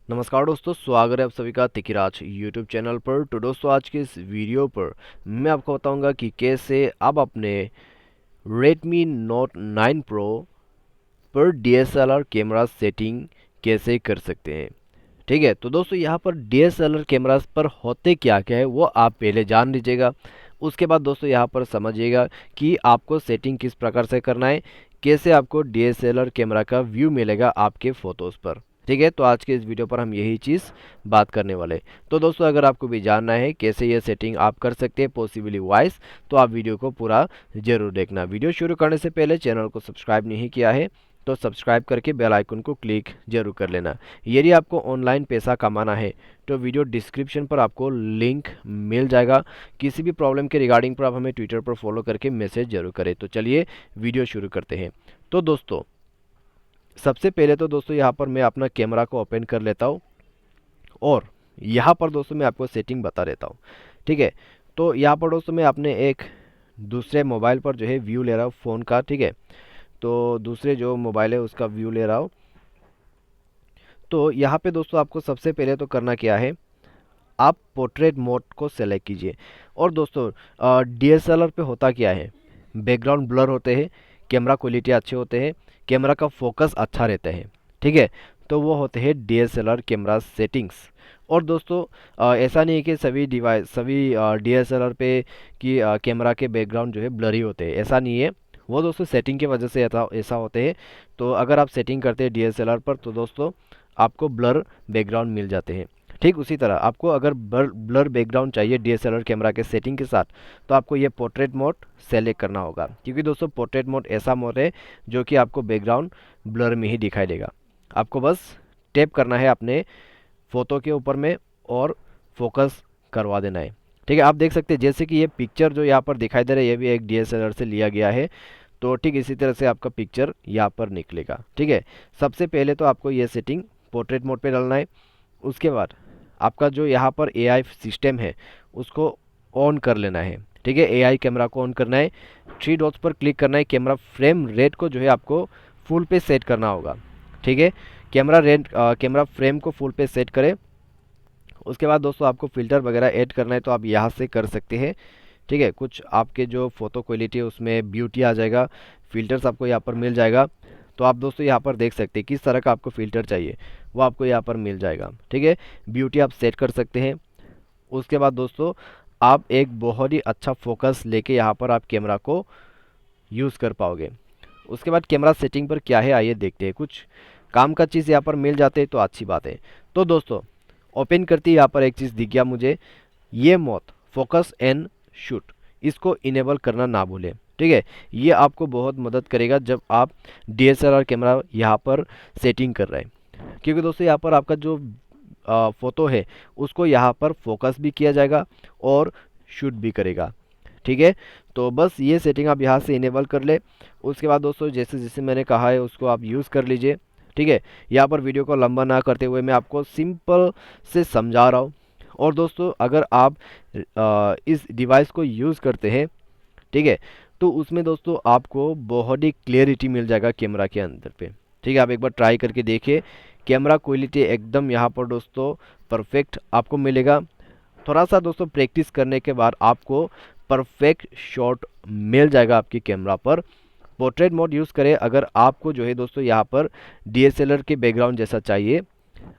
नमस्कार दोस्तों, स्वागत है आप सभी का तिकिराज यूट्यूब चैनल पर। तो दोस्तों, आज के इस वीडियो पर मैं आपको बताऊंगा कि कैसे आप अपने Redmi Note 9 Pro पर DSLR कैमरा सेटिंग कैसे कर सकते हैं। ठीक है, तो दोस्तों यहाँ पर DSLR कैमरास पर होते क्या क्या है वो आप पहले जान लीजिएगा। उसके बाद दोस्तों यहाँ पर समझिएगा कि आपको सेटिंग किस प्रकार से करना है, कैसे आपको DSLR कैमरा का व्यू मिलेगा आपके फ़ोटोज़ पर। ठीक है, तो आज के इस वीडियो पर हम यही चीज़ बात करने वाले हैं। तो दोस्तों, अगर आपको भी जानना है कैसे ये सेटिंग आप कर सकते हैं पॉसिबली वॉइस, तो आप वीडियो को पूरा ज़रूर देखना। वीडियो शुरू करने से पहले चैनल को सब्सक्राइब नहीं किया है तो सब्सक्राइब करके बेल आइकन को क्लिक जरूर कर लेना। यदि आपको ऑनलाइन पैसा कमाना है तो वीडियो डिस्क्रिप्शन पर आपको लिंक मिल जाएगा। किसी भी प्रॉब्लम के रिगार्डिंग पर आप हमें ट्विटर पर फॉलो करके मैसेज जरूर करें। तो चलिए वीडियो शुरू करते हैं। तो दोस्तों, सबसे पहले तो दोस्तों यहाँ पर मैं अपना कैमरा को ओपन कर लेता हूँ और यहाँ पर दोस्तों मैं आपको सेटिंग बता देता हूँ। ठीक है, तो यहाँ पर दोस्तों मैं अपने एक दूसरे मोबाइल पर जो है व्यू ले रहा हूँ फ़ोन का। ठीक है, तो दूसरे जो मोबाइल है उसका व्यू ले रहा हूँ। तो यहाँ पे दोस्तों आपको सबसे पहले तो करना क्या है, आप पोर्ट्रेट मोड को सेलेक्ट कीजिए। और दोस्तों DSLR पे होता क्या है, बैकग्राउंड ब्लर होते हैं, कैमरा क्वालिटी अच्छे होते हैं, कैमरा का फोकस अच्छा रहता है। ठीक है, तो वो होते हैं DSLR कैमरा सेटिंग्स। और दोस्तों ऐसा नहीं है कि सभी DSLR पे कि कैमरा के बैकग्राउंड जो है ब्लरी होते हैं, ऐसा नहीं है। वो दोस्तों सेटिंग की वजह से ऐसा होते हैं। तो अगर आप सेटिंग करते हैं DSLR पर तो दोस्तों आपको ब्लर बैकग्राउंड मिल जाते हैं। ठीक उसी तरह आपको अगर ब्लर बैकग्राउंड चाहिए DSLR कैमरा के सेटिंग के साथ, तो आपको ये पोर्ट्रेट मोड सेलेक्ट करना होगा। क्योंकि दोस्तों पोर्ट्रेट मोड ऐसा मोड है जो कि आपको बैकग्राउंड ब्लर में ही दिखाई देगा। आपको बस टैप करना है अपने फ़ोटो के ऊपर में और फोकस करवा देना है। ठीक है, आप देख सकते हैं जैसे कि ये पिक्चर जो यहाँ पर दिखाई दे रहा है ये भी एक DSLR से लिया गया है। तो ठीक इसी तरह से आपका पिक्चर यहाँ पर निकलेगा। ठीक है, सबसे पहले तो आपको ये सेटिंग पोर्ट्रेट मोड पे डालना है। उसके बाद आपका जो यहाँ पर AI सिस्टम है उसको ऑन कर लेना है। ठीक है, AI कैमरा को ऑन करना है, थ्री डॉट्स पर क्लिक करना है, कैमरा फ्रेम रेट को जो है आपको फुल पे सेट करना होगा। ठीक है, कैमरा फ्रेम को फुल पे सेट करें। उसके बाद दोस्तों आपको फ़िल्टर वगैरह ऐड करना है तो आप यहाँ से कर सकते हैं। ठीक है, कुछ आपके जो फ़ोटो क्वालिटी है उसमें ब्यूटी आ जाएगा, फ़िल्टर्स आपको यहाँ पर मिल जाएगा। तो आप दोस्तों यहाँ पर देख सकते हैं किस तरह का आपको फ़िल्टर चाहिए वो आपको यहाँ पर मिल जाएगा। ठीक है, ब्यूटी आप सेट कर सकते हैं। उसके बाद दोस्तों आप एक बहुत ही अच्छा फोकस लेके यहाँ पर आप कैमरा को यूज़ कर पाओगे। उसके बाद कैमरा सेटिंग पर क्या है आइए देखते हैं। कुछ काम का चीज़ यहाँ पर मिल जाते हैं तो अच्छी बात है। तो दोस्तों ओपन करते ही यहाँ पर एक चीज़ दिख गया मुझे, ये मोड फोकस एंड शूट, इसको इनेबल करना ना भूलें। ठीक है, ये आपको बहुत मदद करेगा जब आप DSLR कैमरा यहाँ पर सेटिंग कर रहे हैं। क्योंकि दोस्तों यहाँ पर आपका जो फ़ोटो है उसको यहाँ पर फोकस भी किया जाएगा और शूट भी करेगा। ठीक है, तो बस ये सेटिंग आप यहाँ से इनेबल कर ले। उसके बाद दोस्तों जैसे जैसे मैंने कहा है उसको आप यूज़ कर लीजिए। ठीक है, यहाँ पर वीडियो को लंबा ना करते हुए मैं आपको सिंपल से समझा रहा हूँ। और दोस्तों अगर आप इस डिवाइस को यूज़ करते हैं, ठीक है, तो उसमें दोस्तों आपको बहुत ही क्लियरिटी मिल जाएगा कैमरा के अंदर पे। ठीक है, आप एक बार ट्राई करके देखिए, कैमरा क्वालिटी एकदम यहाँ पर दोस्तों परफेक्ट आपको मिलेगा। थोड़ा सा दोस्तों प्रैक्टिस करने के बाद आपको परफेक्ट शॉट मिल जाएगा आपकी कैमरा पर। पोर्ट्रेट मोड यूज़ करें अगर आपको जो है दोस्तों यहाँ पर DSLR के बैकग्राउंड जैसा चाहिए।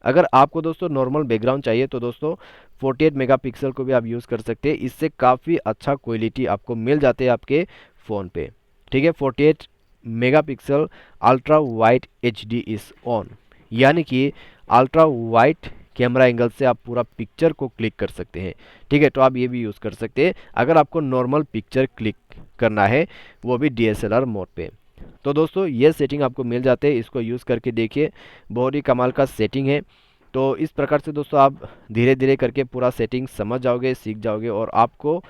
अगर आपको दोस्तों नॉर्मल बैकग्राउंड चाहिए तो दोस्तों 48 मेगापिक्सल को भी आप यूज़ कर सकते हैं। इससे काफ़ी अच्छा क्वालिटी आपको मिल जाते हैं आपके फ़ोन पे। ठीक है, 48 megapixel ultra wide HD is on, यानी कि अल्ट्रा वाइड कैमरा एंगल से आप पूरा पिक्चर को क्लिक कर सकते हैं। ठीक है, तो आप ये भी यूज़ कर सकते हैं अगर आपको नॉर्मल पिक्चर क्लिक करना है, वो भी DSLR मोड पे। तो दोस्तों ये सेटिंग आपको मिल जाते हैं, इसको यूज़ करके देखिए, बहुत ही कमाल का सेटिंग है। तो इस प्रकार से दोस्तों आप धीरे धीरे करके पूरा सेटिंग समझ जाओगे, सीख जाओगे और आपको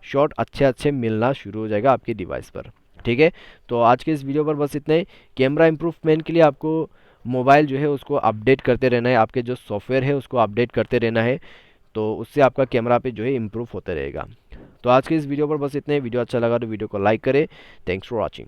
शॉट अच्छे अच्छे मिलना शुरू हो जाएगा आपके डिवाइस पर। ठीक है, तो आज के इस वीडियो पर बस इतना ही। कैमरा इम्प्रूवमेंट के लिए आपको मोबाइल जो है उसको अपडेट करते रहना है, आपके जो सॉफ्टवेयर है उसको अपडेट करते रहना है, तो उससे आपका कैमरा पे जो है इम्प्रूव होता रहेगा। तो आज के इस वीडियो पर बस इतना ही। वीडियो अच्छा लगा तो वीडियो को लाइक करें। Thanks for watching.